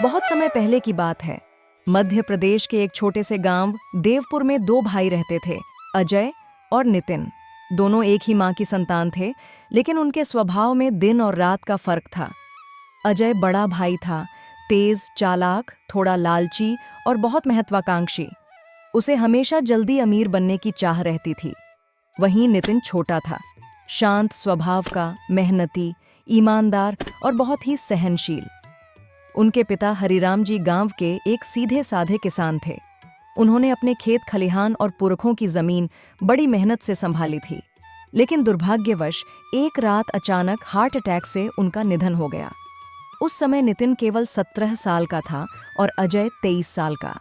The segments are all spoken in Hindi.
बहुत समय पहले की बात है। मध्य प्रदेश के एक छोटे से गांव देवपुर में दो भाई रहते थे, अजय और नितिन। दोनों एक ही मां की संतान थे, लेकिन उनके स्वभाव में दिन और रात का फर्क था। अजय बड़ा भाई था, तेज, चालाक, थोड़ा लालची और बहुत महत्वाकांक्षी। उसे हमेशा जल्दी अमीर बनने की चाह रहती थी। वहीं नितिन छोटा था, शांत स्वभाव का, मेहनती, ईमानदार और बहुत ही सहनशील। उनके पिता हरिराम जी गांव के एक सीधे साधे किसान थे। उन्होंने अपने खेत खलिहान और पुरखों की जमीन बड़ी मेहनत से संभाली थी, लेकिन दुर्भाग्यवश एक रात अचानक हार्ट अटैक से उनका निधन हो गया। उस समय नितिन केवल 17 साल का था और अजय 23 साल का।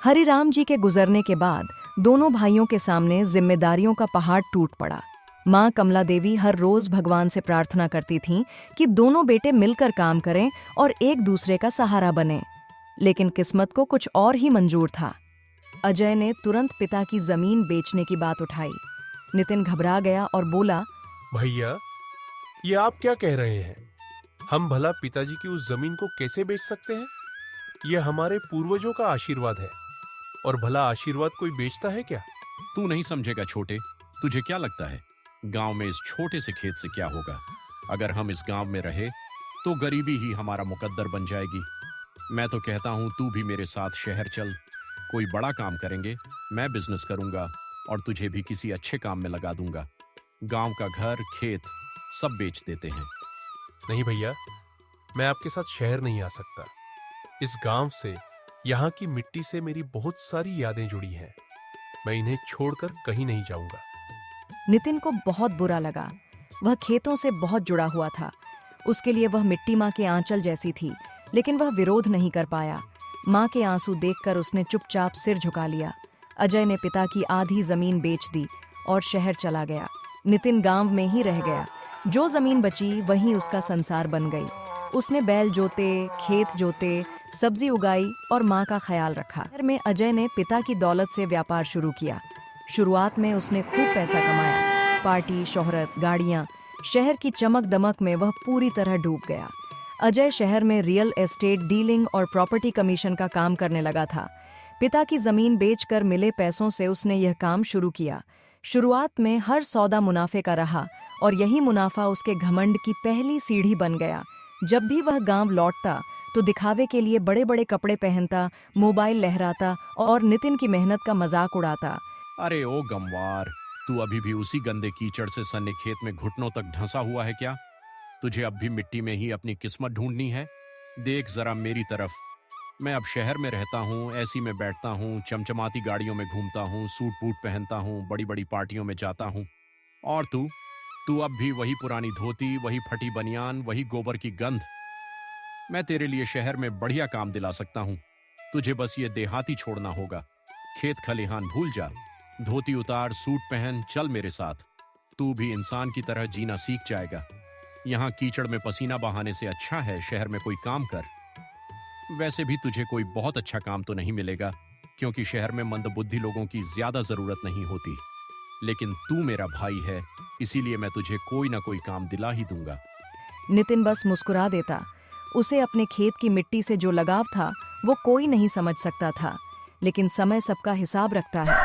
हरिराम जी के गुजरने के बाद दोनों भाइयों के सामने जिम्मेदारियों का पहाड़ टूट पड़ा। मां कमला देवी हर रोज भगवान से प्रार्थना करती थीं कि दोनों बेटे मिलकर काम करें और एक दूसरे का सहारा बने, लेकिन किस्मत को कुछ और ही मंजूर था। अजय ने तुरंत पिता की जमीन बेचने की बात उठाई। नितिन घबरा गया और बोला, भैया, ये आप क्या कह रहे हैं? हम भला पिताजी की उस जमीन को कैसे बेच सकते हैं? यह हमारे पूर्वजों का आशीर्वाद है, और भला आशीर्वाद कोई बेचता है क्या? तू नहीं समझेगा छोटे। तुझे क्या लगता है गांव में इस छोटे से खेत से क्या होगा? अगर हम इस गांव में रहे तो गरीबी ही हमारा मुकद्दर बन जाएगी। मैं तो कहता हूं तू भी मेरे साथ शहर चल, कोई बड़ा काम करेंगे, मैं बिजनेस करूंगा और तुझे भी किसी अच्छे काम में लगा दूंगा। गांव का घर, खेत सब बेच देते हैं। नहीं भैया, मैं आपके साथ शहर नहीं आ सकता। इस गांव से, यहाँ की मिट्टी से मेरी बहुत सारी यादें जुड़ी हैं। मैं इन्हें छोड़कर कहीं नहीं जाऊंगा। नितिन को बहुत बुरा लगा। वह खेतों से बहुत जुड़ा हुआ था। उसके लिए वह मिट्टी माँ के आंचल जैसी थी, लेकिन वह विरोध नहीं कर पाया। माँ के आंसू देखकर उसने चुपचाप सिर झुका लिया। अजय ने पिता की आधी जमीन बेच दी और शहर चला गया। नितिन गांव में ही रह गया। जो जमीन बची वहीं उसका संसार बन गई। उसने बैल जोते, खेत जोते, सब्जी उगाई और माँ का ख्याल रखा। शहर में अजय ने पिता की दौलत से व्यापार शुरू किया। शुरुआत में उसने खूब पैसा कमाया। पार्टी, शोहरत, गाड़ियां, शहर की चमक दमक में वह पूरी तरह डूब गया। अजय शहर में रियल एस्टेट डीलिंग और प्रॉपर्टी कमीशन का काम करने लगा था। पिता की जमीन बेचकर मिले पैसों से उसने यह काम शुरू किया। शुरुआत में हर सौदा मुनाफे का रहा और यही मुनाफा उसके घमंड की पहली सीढ़ी बन गया। जब भी वह गांव लौटता तो दिखावे के लिए बड़े बड़े कपड़े पहनता, मोबाइल लहराता और नितिन की मेहनत का मजाक उड़ाता। अरे ओ गमवार, तू अभी भी उसी गंदे कीचड़ से सने खेत में घुटनों तक ढंसा हुआ है क्या? तुझे अब भी मिट्टी में ही अपनी किस्मत ढूंढनी है? देख जरा मेरी तरफ। मैं अब शहर में रहता हूँ, एसी में बैठता हूँ, चमचमाती गाड़ियों में घूमता हूँ, सूट बूट पहनता हूँ, बड़ी बड़ी पार्टियों में जाता हूँ। और तू तू अब भी वही पुरानी धोती, वही फटी बनियान, वही गोबर की गंध। मैं तेरे लिए शहर में बढ़िया काम दिला सकता हूँ। तुझे बस ये देहाती छोड़ना होगा। खेत खलिहान भूल जा, धोती उतार, सूट पहन, चल मेरे साथ। तू भी इंसान की तरह जीना सीख जाएगा। यहाँ कीचड़ में पसीना बहाने से अच्छा है शहर में कोई काम कर। वैसे भी तुझे कोई बहुत अच्छा काम तो नहीं मिलेगा, क्योंकि शहर में मंदबुद्धि लोगों की ज्यादा जरूरत नहीं होती। लेकिन तू मेरा भाई है, इसीलिए मैं तुझे कोई ना कोई काम दिला ही दूंगा। नितिन बस मुस्कुरा देता। उसे अपने खेत की मिट्टी से जो लगाव था वो कोई नहीं समझ सकता था, लेकिन समय सबका हिसाब रखता है।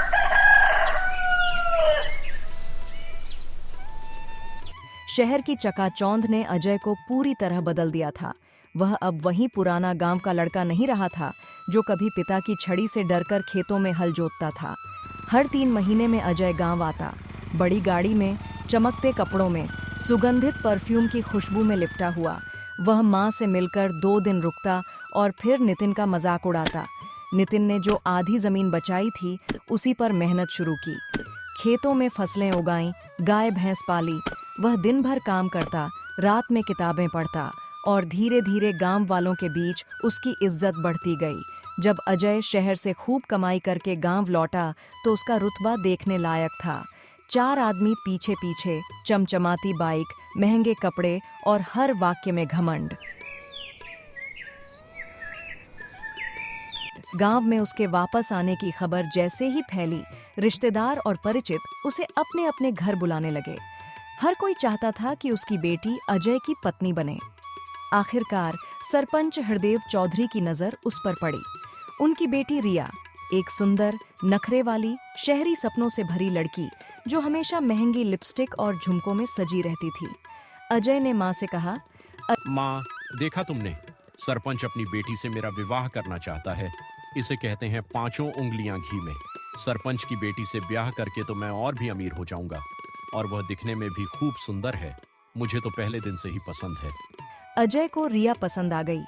शहर की चकाचौंध ने अजय को पूरी तरह बदल दिया था। वह अब वही पुराना गांव का लड़का नहीं रहा था जो कभी पिता की छड़ी से डरकर खेतों में हल जोतता था। हर 3 महीने में अजय गांव आता, बड़ी गाड़ी में, चमकते कपड़ों में, सुगंधित परफ्यूम की खुशबू में लिपटा हुआ। वह माँ से मिलकर 2 दिन रुकता और फिर नितिन का मजाक उड़ाता। नितिन ने जो आधी जमीन बचाई थी उसी पर मेहनत शुरू की। खेतों में फसलें उगाईं, गाय भैंस पाली। वह दिन भर काम करता, रात में किताबें पढ़ता और धीरे धीरे गांव वालों के बीच उसकी इज्जत बढ़ती गई। जब अजय शहर से खूब कमाई करके गांव लौटा तो उसका रुतबा देखने लायक था। 4 आदमी पीछे पीछे, चमचमाती बाइक, महंगे कपड़े और हर वाक्य में घमंड। गांव में उसके वापस आने की खबर जैसे ही फैली, रिश्तेदार और परिचित उसे अपने अपने घर बुलाने लगे। हर कोई चाहता था कि उसकी बेटी अजय की पत्नी बने। आखिरकार सरपंच हरदेव चौधरी की नजर उस पर पड़ी। उनकी बेटी रिया, एक सुंदर, नखरे वाली, शहरी सपनों से भरी लड़की जो हमेशा महंगी लिपस्टिक और झुमकों में सजी रहती थी। अजय ने माँ से कहा, माँ, देखा तुमने, सरपंच अपनी बेटी से मेरा विवाह करना चाहता है। इसे कहते हैं 5 उंगलियां घी में। सरपंच की बेटी से ब्याह करके तो मैं और भी अमीर हो जाऊंगा, और वह दिखने में भी खूब सुंदर है। मुझे तो पहले दिन से ही पसंद है। अजय को रिया पसंद आ गई।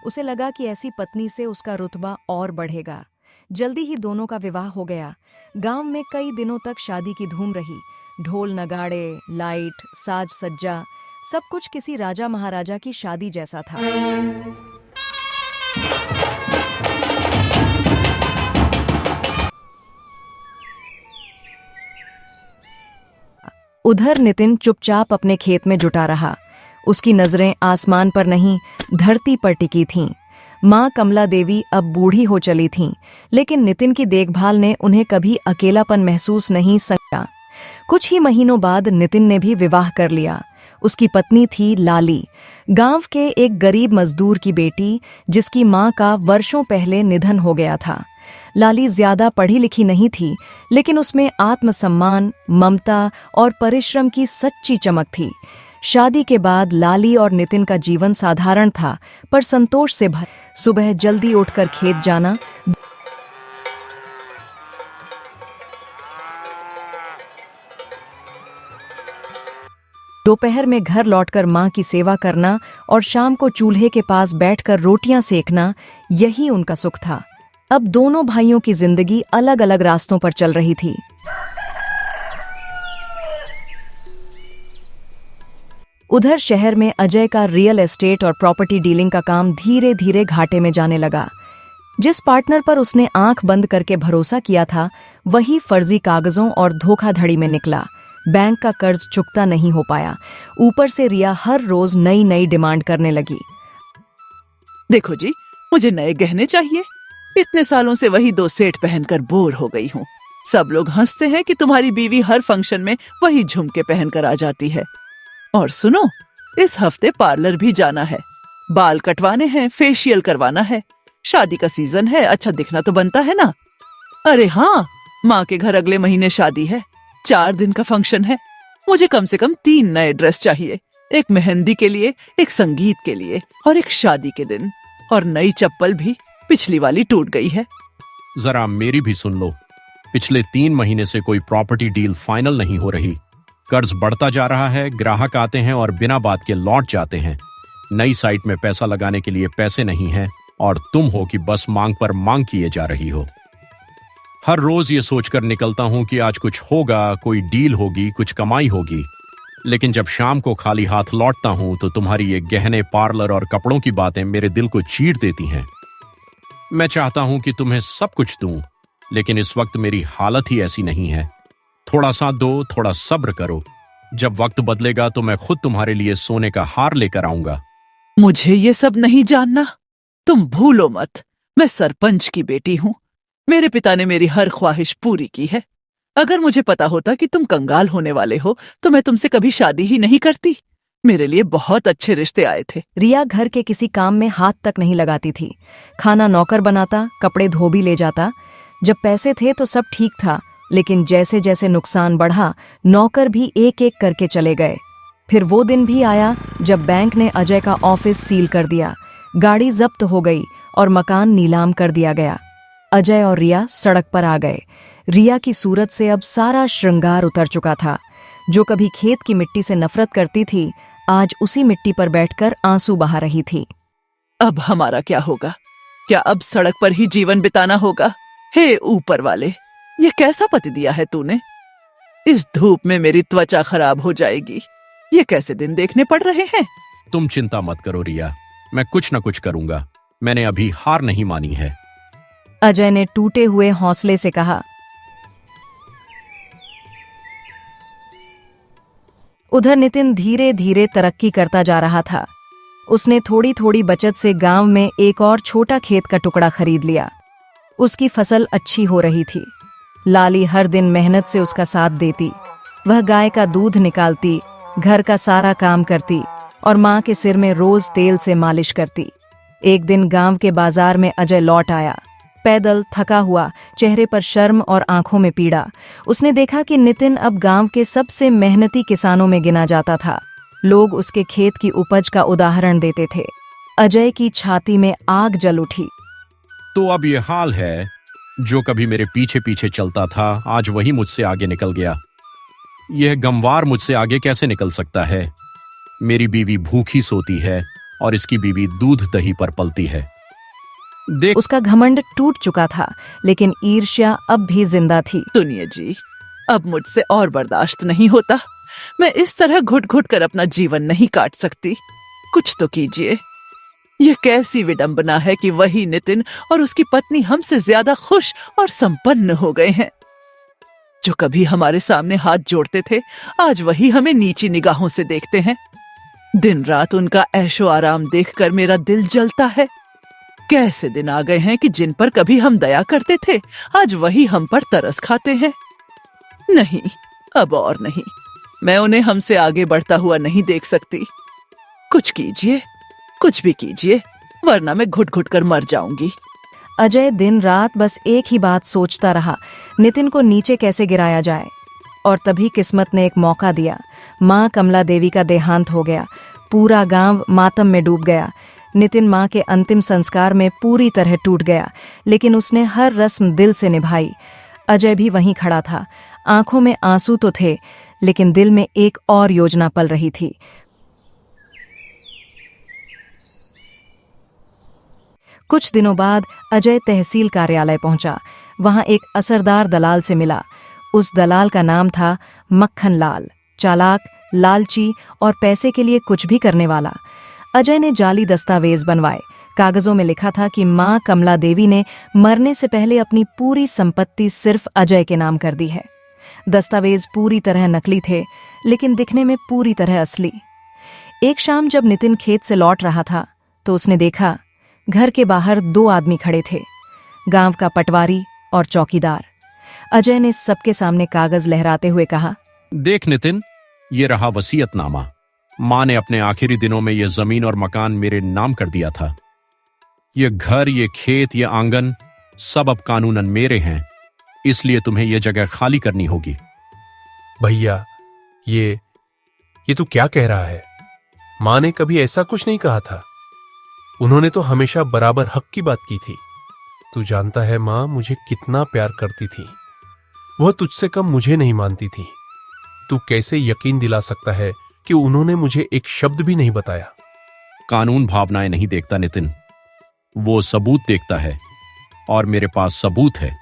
उसे लगा कि ऐसी पत्नी से उसका रुतबा और बढ़ेगा। जल्दी ही दोनों का विवाह हो गया। गांव में कई दिनों तक शादी की धूम रही। ढोल नगाड़े, लाइट, साज सज्जा, सब कुछ किसी राजा महाराजा की शादी जैसा था। उधर नितिन चुपचाप अपने खेत में जुटा रहा। उसकी नजरें आसमान पर नहीं, धरती पर टिकी थीं। माँ कमला देवी अब बूढ़ी हो चली थीं, लेकिन नितिन की देखभाल ने उन्हें कभी अकेलापन महसूस नहीं किया। कुछ ही महीनों बाद नितिन ने भी विवाह कर लिया। उसकी पत्नी थी लाली, गांव के एक गरीब मजदूर की बेटी, जिसकी माँ का वर्षों पहले निधन हो गया था। लाली ज्यादा पढ़ी लिखी नहीं थी, लेकिन उसमें आत्मसम्मान, ममता और परिश्रम की सच्ची चमक थी। शादी के बाद लाली और नितिन का जीवन साधारण था, पर संतोष से भर। सुबह जल्दी उठकर खेत जाना, दोपहर में घर लौटकर माँ की सेवा करना और शाम को चूल्हे के पास बैठकर रोटियां सेकना, यही उनका सुख था। अब दोनों भाइयों की जिंदगी अलग अलग रास्तों पर चल रही थी। उधर शहर में अजय का रियल एस्टेट और प्रॉपर्टी डीलिंग का काम धीरे धीरे घाटे में जाने लगा। जिस पार्टनर पर उसने आंख बंद करके भरोसा किया था, वही फर्जी कागजों और धोखाधड़ी में निकला। बैंक का कर्ज चुकता नहीं हो पाया। ऊपर से रिया हर रोज नई नई डिमांड करने लगी। देखो जी, मुझे नए गहने चाहिए। इतने सालों से वही 2 सेट पहनकर बोर हो गई हूँ। सब लोग हंसते हैं कि तुम्हारी बीवी हर फंक्शन में वही झुमके पहनकर आ जाती है। और सुनो, इस हफ्ते पार्लर भी जाना है। बाल कटवाने हैं, फेशियल करवाना है। शादी का सीजन है, अच्छा दिखना तो बनता है ना। अरे हाँ, माँ के घर अगले महीने शादी है। 4 दिन का फंक्शन है। मुझे कम से कम 3 नए ड्रेस चाहिए। एक मेहंदी के लिए, एक संगीत के लिए और एक शादी के दिन। और नई चप्पल भी, पिछली वाली टूट गई है। जरा मेरी भी सुन लो। पिछले 3 महीने से कोई प्रॉपर्टी डील फाइनल नहीं हो रही। कर्ज बढ़ता जा रहा है, ग्राहक आते हैं और बिना बात के लौट जाते हैं। नई साइट में पैसा लगाने के लिए पैसे नहीं हैं, और तुम हो कि बस मांग पर मांग किए जा रही हो। हर रोज ये सोचकर निकलता हूं कि आज कुछ होगा, कोई डील होगी, कुछ कमाई होगी। लेकिन जब शाम को खाली हाथ लौटता हूं तो तुम्हारी ये गहने, पार्लर और कपड़ों की बातें मेरे दिल को चीर देती हैं। मैं चाहता हूं कि तुम्हें सब कुछ दूं, लेकिन इस वक्त मेरी हालत ही ऐसी नहीं है। थोड़ा सा दो, थोड़ा सब्र करो। जब वक्त बदलेगा तो मैं खुद तुम्हारे लिए सोने का हार लेकर आऊंगा। मुझे ये सब नहीं जानना। तुम भूलो मत, मैं सरपंच की बेटी हूँ। मेरे पिता ने मेरी हर ख्वाहिश पूरी की है। अगर मुझे पता होता कि तुम कंगाल होने वाले हो तो मैं तुमसे कभी शादी ही नहीं करती। मेरे लिए बहुत अच्छे रिश्ते आए थे। रिया घर के किसी काम में हाथ तक नहीं लगाती थी। खाना नौकर बनाता, कपड़े धो भी ले जाता। जब पैसे थे तो सब ठीक था, लेकिन जैसे जैसे नुकसान बढ़ा, नौकर भी एक एक करके चले गए। फिर वो दिन भी आया जब बैंक ने अजय का ऑफिस सील कर दिया, गाड़ी जब्त हो गई और मकान नीलाम कर दिया गया। अजय और रिया सड़क पर आ गए। रिया की सूरत से अब सारा श्रृंगार उतर चुका था। जो कभी खेत की मिट्टी से नफरत करती थी, आज उसी मिट्टी पर बैठकर आंसू बहा रही थी। अब हमारा क्या होगा? क्या अब सड़क पर ही जीवन बिताना होगा? हे ऊपर वाले, ये कैसा पति दिया है तूने? इस धूप में मेरी त्वचा खराब हो जाएगी। ये कैसे दिन देखने पड़ रहे हैं? तुम चिंता मत करो रिया, मैं कुछ न कुछ करूंगा। मैंने अभी हार नहीं मानी है। अजय ने टूटे हुए हौसले से कहा। उधर नितिन धीरे धीरे तरक्की करता जा रहा था। उसने थोड़ी थोड़ी बचत से गांव में एक और छोटा खेत का टुकड़ा खरीद लिया। उसकी फसल अच्छी हो रही थी। लाली हर दिन मेहनत से उसका साथ देती। वह गाय का दूध निकालती, घर का सारा काम करती। और माँ के सिर में रोज तेल से मालिश करती। एक दिन गांव के बाजार में अजय लौट आया, पैदल, थका हुआ, चेहरे पर शर्म और आंखों में पीड़ा। उसने देखा कि नितिन अब गांव के सबसे मेहनती किसानों में गिना जाता था। लोग उसके खेत की उपज का उदाहरण देते थे। अजय की छाती में आग जल उठी। तो अब ये हाल है, जो कभी मेरे पीछे पीछे चलता था आज वही मुझसे आगे निकल गया। यह गमवार मुझसे आगे कैसे निकल सकता है? मेरी बीवी भूखी सोती है और इसकी बीवी दूध दही पर पलती है। देख, उसका घमंड टूट चुका था, लेकिन ईर्ष्या अब भी जिंदा थी। सुनिए जी, अब मुझसे और बर्दाश्त नहीं होता। मैं इस तरह घुट घुट कर अपना जीवन नहीं काट सकती। कुछ तो कीजिए। यह कैसी विडंबना है कि वही नितिन और उसकी पत्नी हमसे ज्यादा खुश और संपन्न हो गए हैं। जो कभी हमारे सामने हाथ जोड़ते थे, आज वही हमें नीची निगाहों से देखते हैं। दिन रात उनका ऐशो आराम देखकर मेरा दिल जलता है। कैसे दिन आ गए हैं कि जिन पर कभी हम दया करते थे, आज वही हम पर तरस खाते हैं। नहीं, अब और नहीं। मैं उन्हें हमसे आगे बढ़ता हुआ नहीं देख सकती। कुछ कीजिए, कुछ भी कीजिए, वरना मैं घुट घुट कर मर जाऊंगी। अजय दिन रात बस एक ही बात सोचता रहा, नितिन को नीचे कैसे गिराया जाए। और तभी किस्मत ने एक मौका दिया। माँ कमला देवी का देहांत हो गया। पूरा गांव मातम में डूब गया। नितिन माँ के अंतिम संस्कार में पूरी तरह टूट गया, लेकिन उसने हर रस्म दिल से निभाई। अजय भी वहीं खड़ा था। आंखों में आंसू तो थे, लेकिन दिल में एक और योजना पल रही थी। कुछ दिनों बाद अजय तहसील कार्यालय पहुंचा। वहां एक असरदार दलाल से मिला। उस दलाल का नाम था मक्खन लाल। चालाक, लालची और पैसे के लिए कुछ भी करने वाला। अजय ने जाली दस्तावेज बनवाए। कागजों में लिखा था कि माँ कमला देवी ने मरने से पहले अपनी पूरी संपत्ति सिर्फ अजय के नाम कर दी है। दस्तावेज पूरी तरह नकली थे, लेकिन दिखने में पूरी तरह असली। एक शाम जब नितिन खेत से लौट रहा था, तो उसने देखा घर के बाहर दो आदमी खड़े थे, गांव का पटवारी और चौकीदार। अजय ने सबके सामने कागज लहराते हुए कहा, देख नितिन, ये रहा वसीयतनामा। माँ ने अपने आखिरी दिनों में यह जमीन और मकान मेरे नाम कर दिया था। ये घर, ये खेत, ये आंगन सब अब कानूनन मेरे हैं, इसलिए तुम्हें यह जगह खाली करनी होगी। भैया, ये तू क्या कह रहा है? माँ ने कभी ऐसा कुछ नहीं कहा था। उन्होंने तो हमेशा बराबर हक की बात की थी। तू जानता है माँ मुझे कितना प्यार करती थी। वह तुझसे कम मुझे नहीं मानती थी। तू कैसे यकीन दिला सकता है कि उन्होंने मुझे एक शब्द भी नहीं बताया? कानून भावनाएं नहीं देखता नितिन, वो सबूत देखता है, और मेरे पास सबूत है।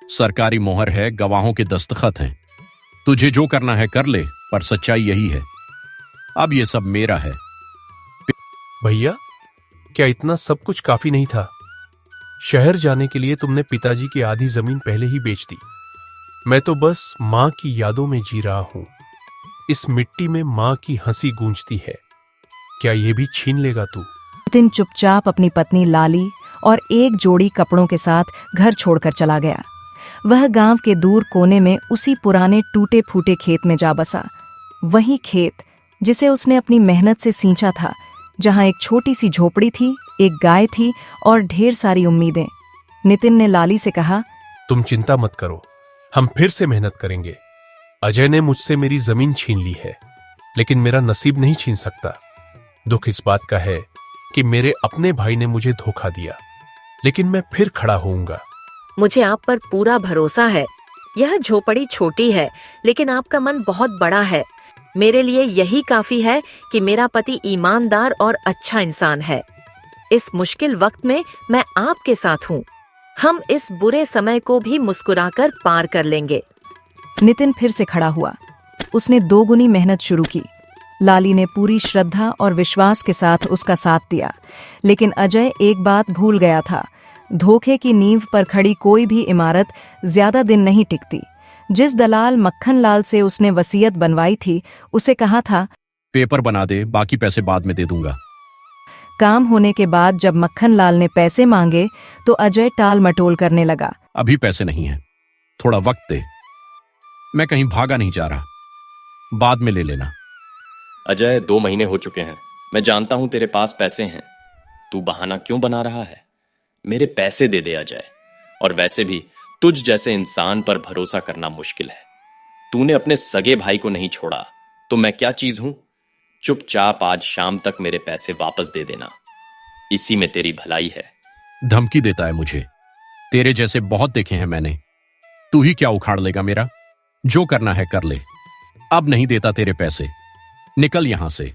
सरकारी मोहर है, गवाहों के दस्तखत हैं। तुझे जो करना है कर ले, पर सच्चाई यही है, अब ये सब मेरा है। भैया, क्या इतना सब कुछ काफी नहीं था? शहर जाने के लिए तुमने पिताजी की आधी जमीन पहले ही बेच दी। मैं तो बस माँ की यादों में जी रहा हूं। इस मिट्टी में माँ की हंसी गूंजती है। क्या ये भी छीन लेगा तू? नितिन चुपचाप अपनी पत्नी लाली और एक जोड़ी कपड़ों के साथ घर छोड़कर चला गया। वह गांव के दूर कोने में उसी पुराने टूटे फूटे खेत में जा बसा। वही खेत जिसे उसने अपनी मेहनत से सींचा था, जहां एक छोटी सी झोपड़ी थी, एक गाय थी और ढेर सारी उम्मीदें। नितिन ने लाली से कहा, तुम चिंता मत करो, हम फिर से मेहनत करेंगे। अजय ने मुझसे मेरी जमीन छीन ली है, लेकिन मेरा नसीब नहीं छीन सकता। दुख इस बात का है कि मेरे अपने भाई ने मुझे धोखा दिया, लेकिन मैं फिर खड़ा होऊंगा। मुझे आप पर पूरा भरोसा है। यह झोपड़ी छोटी है, लेकिन आपका मन बहुत बड़ा है। मेरे लिए यही काफी है कि मेरा पति ईमानदार और अच्छा इंसान है। इस मुश्किल वक्त में मैं आपके साथ हूँ। हम इस बुरे समय को भी मुस्कुराकर पार कर लेंगे। नितिन फिर से खड़ा हुआ। उसने दोगुनी मेहनत शुरू की। लाली ने पूरी श्रद्धा और विश्वास के साथ उसका साथ दिया, लेकिन अजय एक बात भूल गया था। धोखे की नींव पर खड़ी कोई भी इमारत ज्यादा दिन नहीं टिकती। जिस दलाल मक्खन लाल से उसने वसीयत बनवाई थी, उसे कहा था, पेपर बना दे, बाकी पैसे बाद में दे दूंगा। काम होने के बाद जब मक्खन लाल ने पैसे मांगे तो अजय टाल मटोल करने लगा। अभी पैसे नहीं है, थोड़ा वक्त दे, मैं कहीं भागा नहीं जा रहा, बाद में ले लेना। अजय, 2 महीने हो चुके हैं। मैं जानता हूं तेरे पास पैसे हैं। तू बहाना क्यों बना रहा है? मेरे पैसे दे दे अजय। और वैसे भी तुझ जैसे इंसान पर भरोसा करना मुश्किल है। तूने अपने सगे भाई को नहीं छोड़ा तो मैं क्या चीज हूं? चुपचाप आज शाम तक मेरे पैसे वापस दे देना। इसी में तेरी भलाई है। धमकी देता है मुझे। तेरे जैसे बहुत देखे हैं मैंने। तू ही क्या उखाड़ लेगा मेरा? जो करना है कर ले। अब नहीं देता तेरे पैसे। निकल यहां से।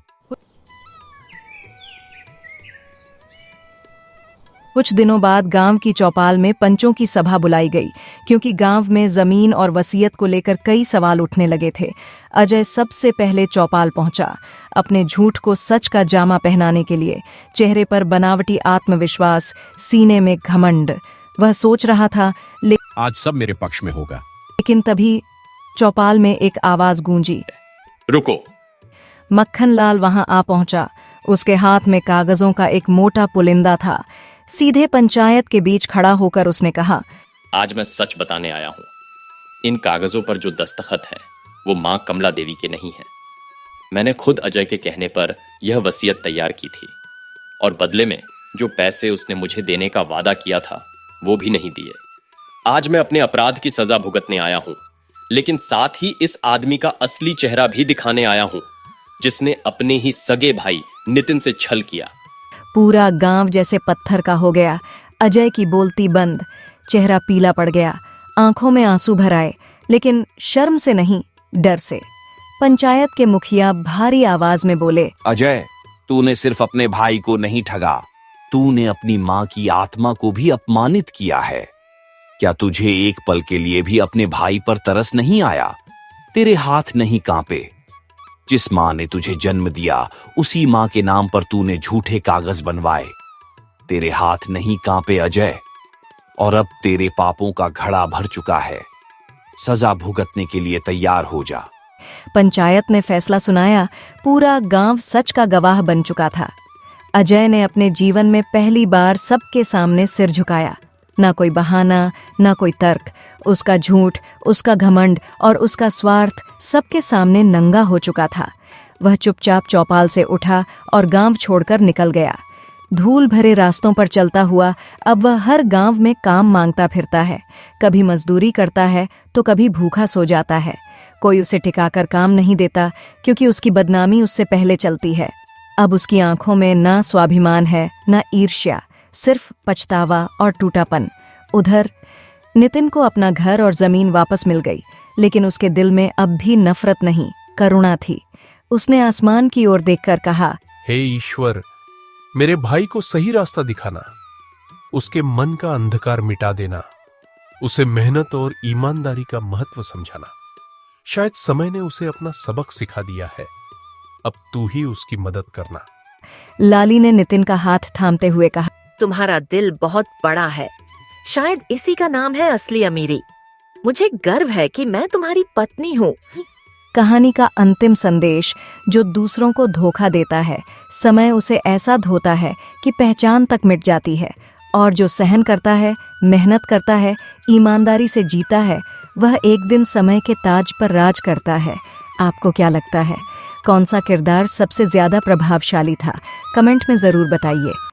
कुछ दिनों बाद गांव की चौपाल में पंचों की सभा बुलाई गई, क्योंकि गांव में जमीन और वसीयत को लेकर कई सवाल उठने लगे थे। अजय सबसे पहले चौपाल पहुंचा, अपने झूठ को सच का जामा पहनाने के लिए। चेहरे पर बनावटी आत्मविश्वास, सीने में घमंड। वह सोच रहा था, आज सब मेरे पक्ष में होगा। लेकिन तभी चौपाल में एक आवाज गूंजी। रुको। मक्खनलाल वहां आ पहुंचा। उसके हाथ में कागजों का एक मोटा पुलिंदा था। सीधे पंचायत के बीच खड़ा होकर उसने कहा, आज मैं सच बताने आया हूं। इन कागजों पर जो दस्तखत है वो मां कमला देवी के नहीं है। मैंने खुद अजय के कहने पर यह वसीयत तैयार की थी, और बदले में जो पैसे उसने मुझे देने का वादा किया था वो भी नहीं दिए। आज मैं अपने अपराध की सजा भुगतने आया हूं, लेकिन साथ ही इस आदमी का असली चेहरा भी दिखाने आया हूं, जिसने अपने ही सगे भाई नितिन से छल किया। पूरा गांव जैसे पत्थर का हो गया। अजय की बोलती बंद, चेहरा पीला पड़ गया, आंखों में आंसू भर आए, लेकिन शर्म से नहीं, डर से। पंचायत के मुखिया भारी आवाज में बोले, अजय, तूने सिर्फ अपने भाई को नहीं ठगा, तूने अपनी मां की आत्मा को भी अपमानित किया है। क्या तुझे एक पल के लिए भी अपने भाई पर तरस नहीं आया? तेरे हाथ नहीं कांपे? जिस मां ने तुझे जन्म दिया उसी मां के नाम पर तूने झूठे कागज बनवाए। तेरे हाथ नहीं कांपे अजय? और अब तेरे पापों का घड़ा भर चुका है। सजा भुगतने के लिए तैयार हो जा। पंचायत ने फैसला सुनाया। पूरा गांव सच का गवाह बन चुका था। अजय ने अपने जीवन में पहली बार सबके सामने सिर झुकाया। ना कोई बहाना, ना कोई तर्क। उसका झूठ, उसका घमंड और उसका स्वार्थ सबके सामने नंगा हो चुका था। वह चुपचाप चौपाल से उठा और गांव छोड़कर निकल गया। धूल भरे रास्तों पर चलता हुआ अब वह हर गांव में काम मांगता फिरता है। कभी मजदूरी करता है तो कभी भूखा सो जाता है। कोई उसे टिकाकर काम नहीं देता, क्योंकि उसकी बदनामी उससे पहले चलती है। अब उसकी आंखों में ना स्वाभिमान है, ना ईर्ष्या, सिर्फ पछतावा और टूटापन। उधर नितिन को अपना घर और जमीन वापस मिल गई, लेकिन उसके दिल में अब भी नफरत नहीं, करुणा थी। उसने आसमान की ओर देखकर कहा, हे ईश्वर, मेरे भाई को सही रास्ता दिखाना, उसके मन का अंधकार मिटा देना, उसे मेहनत और ईमानदारी का महत्व समझाना। शायद समय ने उसे अपना सबक सिखा दिया है। अब तू ही उसकी मदद करना। लाली ने नितिन का हाथ थामते हुए कहा, तुम्हारा दिल बहुत बड़ा है। शायद इसी का नाम है असली अमीरी। मुझे गर्व है कि मैं तुम्हारी पत्नी हूँ। कहानी का अंतिम संदेश, जो दूसरों को धोखा देता है, समय उसे ऐसा धोता है कि पहचान तक मिट जाती है। और जो सहन करता है, मेहनत करता है, ईमानदारी से जीता है, वह एक दिन समय के ताज पर राज करता है। आपको क्या लगता है, कौन सा किरदार सबसे ज्यादा प्रभावशाली था? कमेंट में जरूर बताइए।